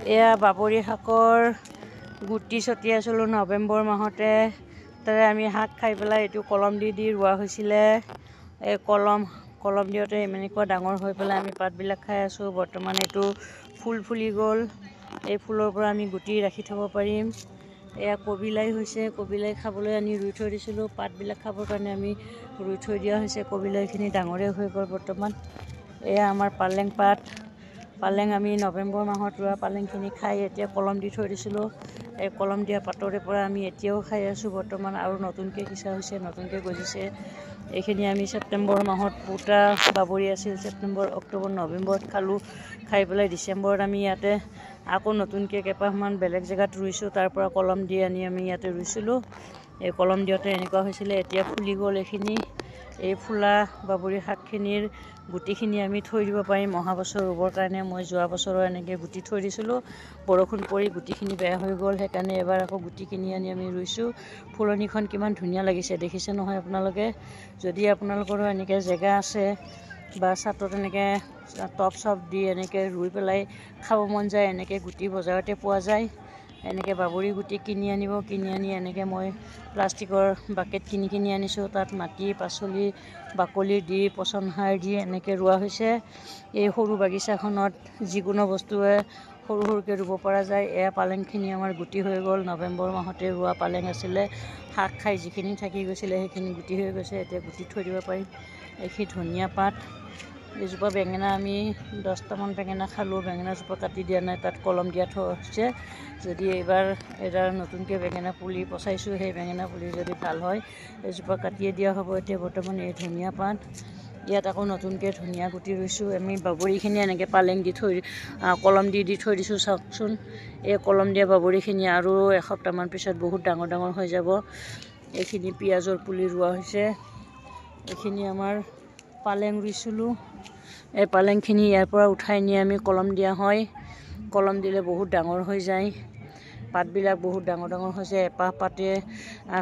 এয়া বাবৰি শাকৰ গুটি ছটিয়াইছিলোঁ নৱেম্বৰ মাহতে। তাৰে আমি শাক খাই পেলাই এইটো কলম দি ৰোৱা হৈছিলে। এই কলম দিওঁতে এনেকুৱা ডাঙৰ হৈ পেলাই আমি পাতবিলাক খাই আছোঁ। বৰ্তমান এইটো ফুল ফুলি গ'ল। এই ফুলৰ পৰা আমি গুটি ৰাখি থ'ব পাৰিম। এয়া কবিলাই হৈছে, কবিলাই খাবলৈ আমি ৰুই থৈ দিছিলোঁ। পাতবিলাক খাবৰ কাৰণে আমি ৰুই থৈ দিয়া হৈছে। কবিলাইখিনি ডাঙৰে হৈ গ'ল বৰ্তমান। এয়া আমাৰ পালেং পাত। পালেং আমি নৱেম্বৰ মাহত ৰোৱা পালেংখিনি খাই এতিয়া কলম দি থৈ দিছিলোঁ। এই কলম দিয়া পাতৰে পৰা আমি এতিয়াও খাই আছোঁ বৰ্তমান, আৰু নতুনকৈ সিঁচা হৈছে, নতুনকৈ গজিছে। এইখিনি আমি ছেপ্টেম্বৰ মাহত পুতা বাবৰি আছিল। ছেপ্টেম্বৰ, অক্টোবৰ, নৱেম্বৰত খালোঁ। খাই পেলাই ডিচেম্বৰত আমি ইয়াতে আকৌ নতুনকৈ কেইপাহমান বেলেগ জেগাত ৰুইছোঁ। তাৰ পৰা কলম দি আনি আমি ইয়াতে ৰুইছিলোঁ। এই কলম দিওঁতে এনেকুৱা হৈছিলে, এতিয়া ফুলি গ'ল এইখিনি। এই ফুলা বাবৰি শাকখিনিৰ গুটিখিনি আমি থৈ দিব পাৰিম অহা বছৰ ৰুবৰ কাৰণে। মই যোৱা বছৰো এনেকৈ গুটি থৈ দিছিলোঁ। বৰষুণ পৰি গুটিখিনি বেয়া হৈ গ'ল, সেইকাৰণে এবাৰ আকৌ গুটি কিনি আনি আমি ৰুইছোঁ। ফুলনিখন কিমান ধুনীয়া লাগিছে দেখিছে নহয় আপোনালোকে। যদি আপোনালোকৰো এনেকৈ জেগা আছে বা ছাটত এনেকৈ টপ চপ দি এনেকৈ ৰুই পেলাই খাব মন যায়, এনেকৈ গুটি বজাৰতে পোৱা যায়। এনেকৈ বাবৰি গুটি কিনি আনিব। কিনি আনি এনেকৈ মই প্লাষ্টিকৰ বাকেট কিনি আনিছোঁ। তাত মাটি, পাচলি, বাকলি দি, পচন সাৰ দি এনেকৈ ৰোৱা হৈছে। এই সৰু বাগিচাখনত যিকোনো বস্তুৱে সৰু সৰুকৈ ৰুব পৰা যায়। এয়া পালেংখিনি আমাৰ গুটি হৈ গ'ল। নৱেম্বৰ মাহতে ৰোৱা পালেং আছিলে। শাক খাই যিখিনি থাকি গৈছিলে সেইখিনি গুটি হৈ গৈছে। এতিয়া গুটি থৈ দিব পাৰিম। এইখিনি ধনিয়া পাত। এজোপা বেঙেনা আমি 10টামান বেঙেনা খালোঁ। বেঙেনাজোপা কাটি দিয়া নাই, তাত কলম দিয়া থোৱা হৈছে। যদি এইবাৰ এডাল নতুনকৈ বেঙেনা পুলি পচাইছোঁ, সেই বেঙেনা পুলি যদি ভাল হয় এজোপা কাটিয়ে দিয়া হ'ব। এতিয়া বৰ্তমান এই ধনিয়া পাত। ইয়াত আকৌ নতুনকৈ ধনিয়া গুটি ৰুইছোঁ। আমি বাবৰিখিনি এনেকৈ পালেং দি থৈ কলম দি থৈ দিছোঁ। চাওকচোন, এই কলম দিয়া বাবৰিখিনি আৰু এসপ্তাহমান পিছত বহুত ডাঙৰ ডাঙৰ হৈ যাব। এইখিনি পিঁয়াজৰ পুলি ৰোৱা হৈছে। এইখিনি আমাৰ পালেং ৰুইছিলোঁ। এই পালেংখিনি ইয়াৰ পৰা উঠাই নি আমি কলম দিয়া হয়। কলম দিলে বহুত ডাঙৰ হৈ যায়। পাতবিলাক বহুত ডাঙৰ ডাঙৰ হৈছে। এপাহ পাতে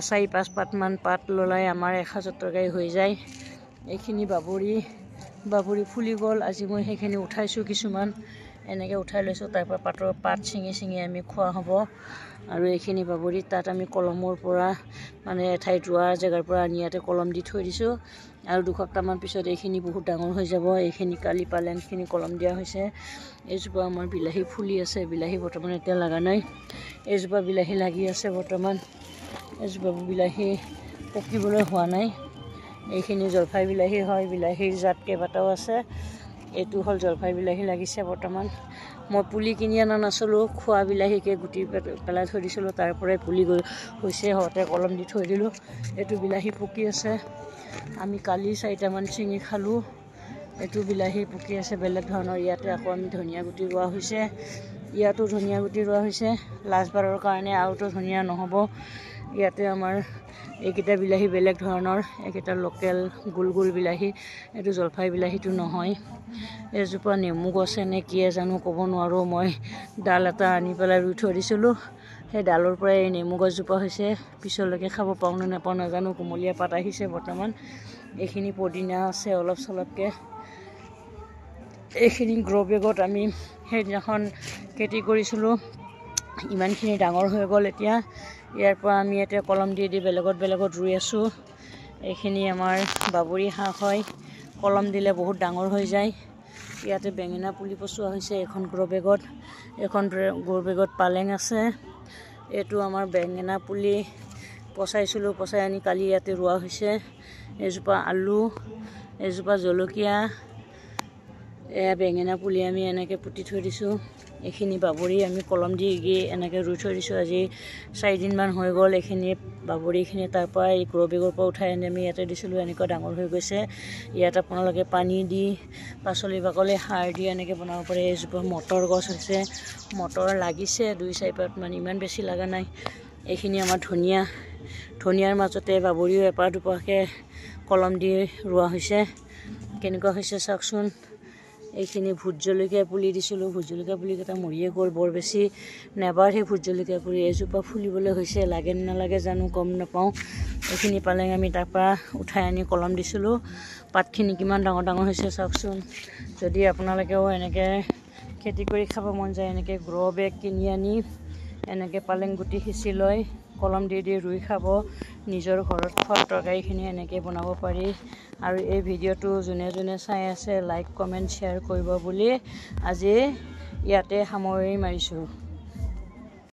4-5 পাতমান পাত ল'লাই আমাৰ 1000 তৰকাৰী হৈ যায়। এইখিনি বাবৰি ফুলি গ'ল। আজি মই সেইখিনি উঠাইছোঁ কিছুমান। এনেকৈ উঠাই লৈছোঁ। তাৰ পৰা পাত ছিঙি আমি খোৱা হ'ব। আৰু এইখিনি বাবৰি তাত আমি কলমৰ পৰা মানে এঠাইত ৰোৱা জেগাৰ পৰা আনি ইয়াতে কলম দি থৈ দিছোঁ। আৰু 2 সপ্তাহমান পিছত এইখিনি বহুত ডাঙৰ হৈ যাব। এইখিনি কালি পালেংখিনি কলম দিয়া হৈছে। এইজোপা আমাৰ বিলাহী ফুলি আছে। বিলাহী বৰ্তমান এতিয়া লগা নাই। এইজোপা বিলাহী লাগি আছে বৰ্তমান। এজোপা বিলাহী পকিবলৈ হোৱা নাই। এইখিনি জলফাই বিলাহী হয়। বিলাহীৰ জাত কেইবাটাও আছে। এইটো হ'ল জলফাই বিলাহী লাগিছে বৰ্তমান। মই পুলি কিনি অনা নাছিলোঁ। খোৱা বিলাহীকে গুটি পেলাই থৈ দিছিলোঁ। তাৰ পৰাই পুলি হৈছে, হওঁতে কলম দি থৈ দিলোঁ। এইটো বিলাহী পকি আছে। আমি কালি 4টামান ছিঙি খালোঁ। এইটো বিলাহী পকি আছে বেলেগ ধৰণৰ। ইয়াতে আকৌ আমি ধনিয়া গুটি ৰোৱা হৈছে। ইয়াতো ধনিয়া গুটি ৰোৱা হৈছে। লাষ্টবাৰৰ কাৰণে আৰুতো ধনিয়া নহ'ব। ইয়াতে আমাৰ এইকেইটা বিলাহী বেলেগ ধৰণৰ। এইকেইটা লোকেল গোল গোল বিলাহী। এইটো জলফাই বিলাহীটো নহয়। এজোপা নেমু গছ নে কি জানো ক'ব নোৱাৰোঁ। মই ডাল এটা আনি পেলাই ৰুই থৈ দিছিলোঁ। সেই ডালৰ পৰাই এই নেমু গছজোপা হৈছে। পিছলৈকে খাব পাওঁ নে নাপাওঁ নাজানো। কুমলীয়া পাত আহিছে বৰ্তমান। এইখিনি পদিনা আছে অলপ চলপকৈ। এইখিনি গ্ৰ' বেগত আমি সেইদিনাখন খেতি কৰিছিলোঁ। ইমানখিনি ডাঙৰ হৈ গ'ল এতিয়া। ইয়াৰ পৰা আমি এতিয়া কলম দি বেলেগত ৰুই আছোঁ। এইখিনি আমাৰ বাবৰি শাক হয়। কলম দিলে বহুত ডাঙৰ হৈ যায়। ইয়াতে বেঙেনা পুলি পচোৱা হৈছে এখন গ্ৰ' বেগত। এখন গ্ৰ' বেগত পালেং আছে। এইটো আমাৰ বেঙেনা পুলি পচাইছিলোঁ। পচাই আনি কালি ইয়াতে ৰোৱা হৈছে। এজোপা আলু, এজোপা জলকীয়া, এয়া বেঙেনা পুলি আমি এনেকৈ পুতি থৈ দিছোঁ। এইখিনি বাবৰি আমি কলম দি এনেকৈ ৰুই থৈ দিছোঁ। আজি 4 দিনমান হৈ গ'ল। এইখিনি বাবৰিখিনি তাৰ পৰা এই গ্ৰ' বেগৰ পৰা উঠাই আনি আমি ইয়াতে দিছিলোঁ। এনেকুৱা ডাঙৰ হৈ গৈছে। ইয়াত আপোনালোকে পানী দি, পাচলি বাকলি সাৰ দি এনেকৈ বনাব পাৰে। এজোপা মটৰ গছ হৈছে। মটৰ লাগিছে 2-4 পাতমান, ইমান বেছি লগা নাই। এইখিনি আমাৰ ধনিয়াৰ মাজতে বাবৰিও এপাহ দুপাহকৈ কলম দি ৰোৱা হৈছে। কেনেকুৱা হৈছে চাওকচোন। এইখিনি ভোট জলকীয়া পুলি দিছিলোঁ। ভোট জলকীয়া পুলিকেইটা মৰিয়ে গ'ল। বৰ বেছি নেবাঢ়ে ভোট জলকীয়া পুলি। এজোপা ফুলিবলৈ হৈছে, লাগে নে নালাগে জানো গম নাপাওঁ। এইখিনি পালেং আমি তাৰ পৰা উঠাই আনি কলম দিছিলোঁ। পাতখিনি কিমান ডাঙৰ ডাঙৰ হৈছে চাওকচোন। যদি আপোনালোকেও এনেকৈ খেতি কৰি খাব মন যায় এনেকৈ গ্ৰ' বেগ কিনি আনি এনেকৈ পালেং গুটি সিঁচি লৈ কলম দি ৰুই খাব। নিজৰ ঘৰত খোৱা তৰকাৰীখিনি এনেকৈ বনাব পাৰি। আৰু এই ভিডিঅ'টো যোনে যোনে চাই আছে লাইক কমেণ্ট শ্বেয়াৰ কৰিব বুলি আজি ইয়াতে সামৰি মাৰিছোঁ।